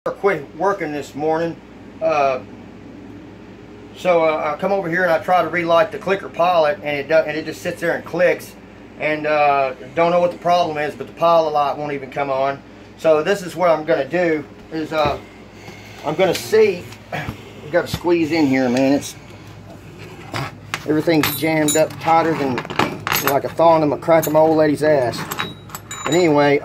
Quit working this morning, so I come over here and I try to relight the clicker pilot, and it just sits there and clicks, and don't know what the problem is, but the pilot light won't even come on. So this is what I'm going to do is I'm going to see. You got to squeeze in here, man. Everything's jammed up tighter than like a thorn in the crack of my old lady's ass. But anyway,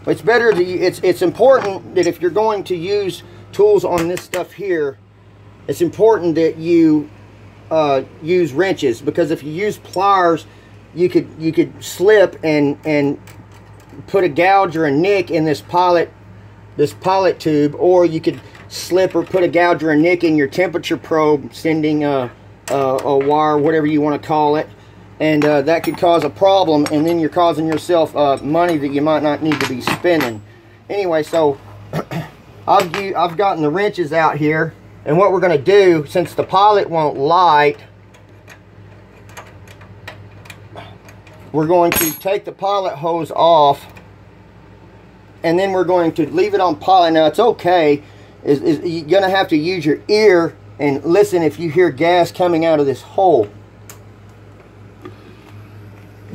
it's better to, it's important that if you're going to use tools on this stuff here, it's important that you use wrenches, because if you use pliers, you could slip and put a gouge or a nick in this pilot tube, or you could slip or put a gouge or a nick in your temperature probe sending a wire, whatever you want to call it, and that could cause a problem, and then you're causing yourself money that you might not need to be spending. Anyway, so I've gotten the wrenches out here, and what we're going to do, since the pilot won't light, we're going to take the pilot hose off, and then we're going to leave it on pilot. Now it's okay, you're going to have to use your ear and listen if you hear gas coming out of this hole.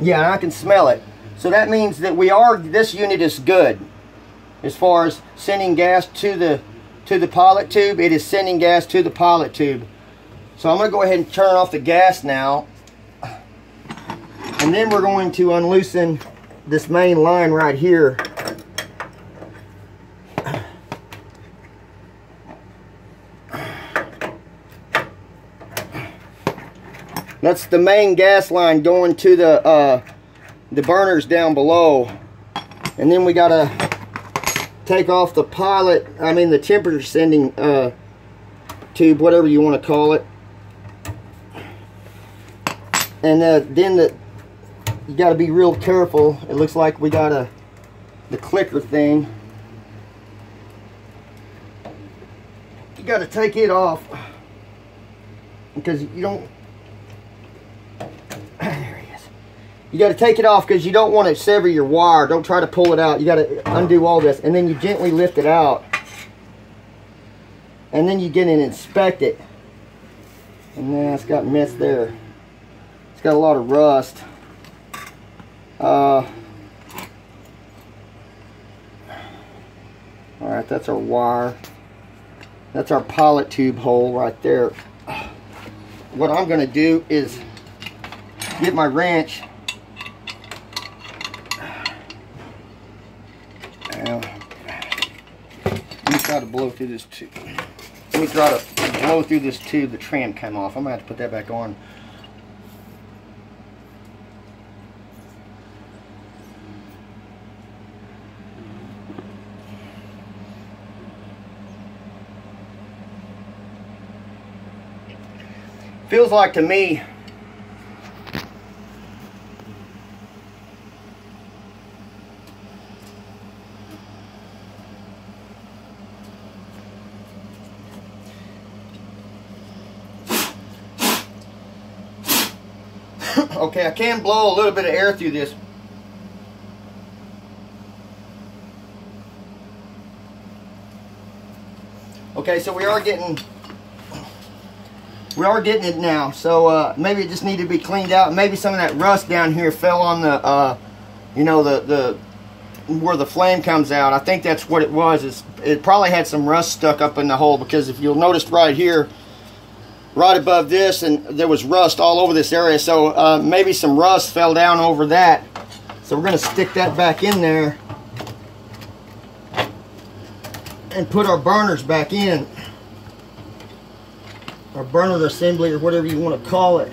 Yeah, I can smell it. So that means that this unit is good. As far as sending gas to the pilot tube, it is sending gas to the pilot tube. So I'm going to go ahead and turn off the gas now. And then we're going to unloosen this main line right here. That's the main gas line going to the burners down below. And then we gotta take off the the temperature sending tube, whatever you want to call it. And then you gotta be real careful. It looks like we got the clicker thing. You gotta take it off, because you don't. There he is. You got to take it off because you don't want to sever your wire. Don't try to pull it out. You got to undo all this, and then you gently lift it out, and then you get and inspect it. And then it's got mess there. It's got a lot of rust. All right, that's our wire. That's our pilot tube hole right there. What I'm going to do is get my wrench. Let me try to blow through this tube. Let me try to blow through this tube. The tram came off. I'm going to have to put that back on. Feels like to me okay, I can blow a little bit of air through this. Okay, so we are getting it now. So maybe it just needed to be cleaned out. Maybe some of that rust down here fell on the you know, the where the flame comes out. I think that's what it was. It probably had some rust stuck up in the hole, because if you'll notice right here, right above this, and there was rust all over this area. So maybe some rust fell down over that. So we're going to stick that back in there and put our burners back in. Our burner assembly, or whatever you want to call it.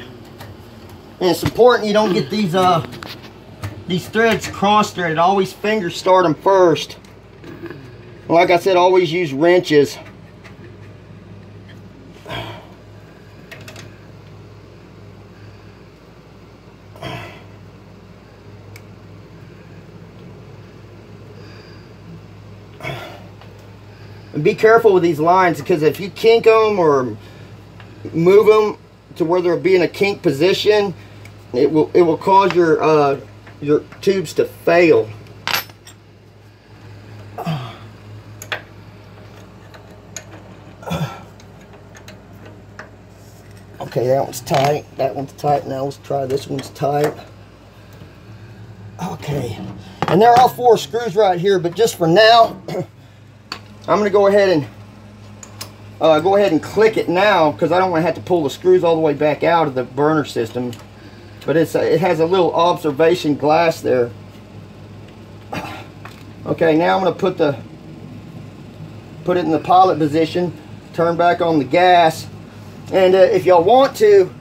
And it's important you don't get these threads cross-threaded. Always finger start them first. Like I said, always use wrenches. And be careful with these lines, because if you kink them or move them to where they'll be in a kink position, it will cause your tubes to fail. Okay, that one's tight. That one's tight. Now let's try this one's tight. Okay. And there are all 4 screws right here, but just for now, I'm going to go ahead and click it now, because I don't want to have to pull the screws all the way back out of the burner system. But it has a little observation glass there. Okay, now I'm going to put it in the pilot position, turn back on the gas, and if y'all want to,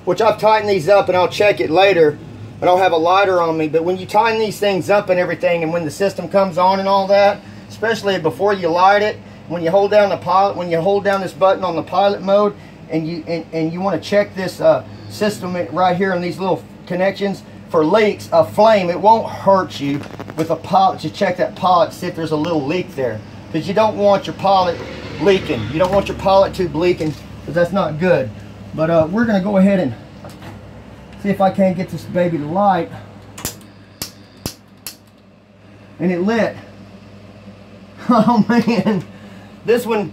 which I've tightened these up and I'll check it later, I don't have a lighter on me, but when you tighten these things up and everything, and when the system comes on and all that, especially before you light it, when you hold down the pilot, when you hold down this button on the pilot mode, and you want to check this system right here in these little connections for leaks, a flame, it won't hurt you with a pilot to check that pilot to see if there's a little leak there, because you don't want your pilot leaking. You don't want your pilot tube leaking, because that's not good. But we're going to go ahead and see if I can't get this baby to light. And it lit. Oh man, this one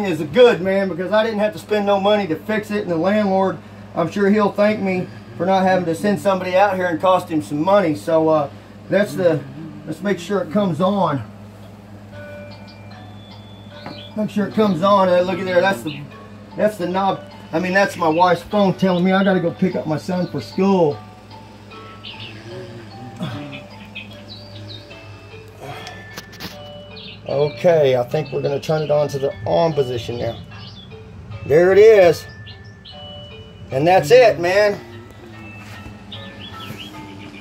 is good, man, because I didn't have to spend no money to fix it, and the landlord, I'm sure he'll thank me for not having to send somebody out here and cost him some money. So let's make sure it comes on. Make sure it comes on. Look at there, that's the knob. I mean, that's my wife's phone telling me I gotta go pick up my son for school. Okay, I think we're gonna turn it on to the on position now. There it is. And that's it, man.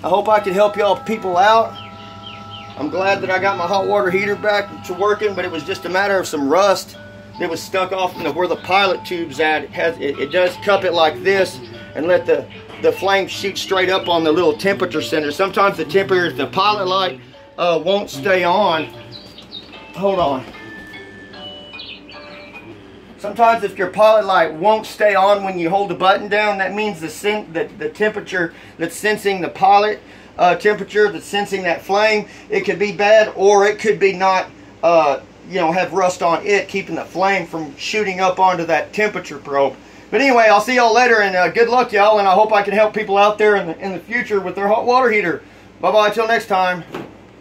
I hope I can help y'all people out. I'm glad that I got my hot water heater back to working, but it was just a matter of some rust that was stuck off in where the pilot tube's at. It does cup it like this and let the flame shoot straight up on the little temperature sensor. Sometimes the temperature, the pilot light won't stay on. Hold on. Sometimes if your pilot light won't stay on when you hold the button down, that means the temperature that's sensing the pilot temperature, that's sensing that flame, it could be bad, or it could be not, you know, have rust on it, keeping the flame from shooting up onto that temperature probe. But anyway, I'll see y'all later, and good luck, y'all, and I hope I can help people out there in the future with their hot water heater. Bye-bye, till next time.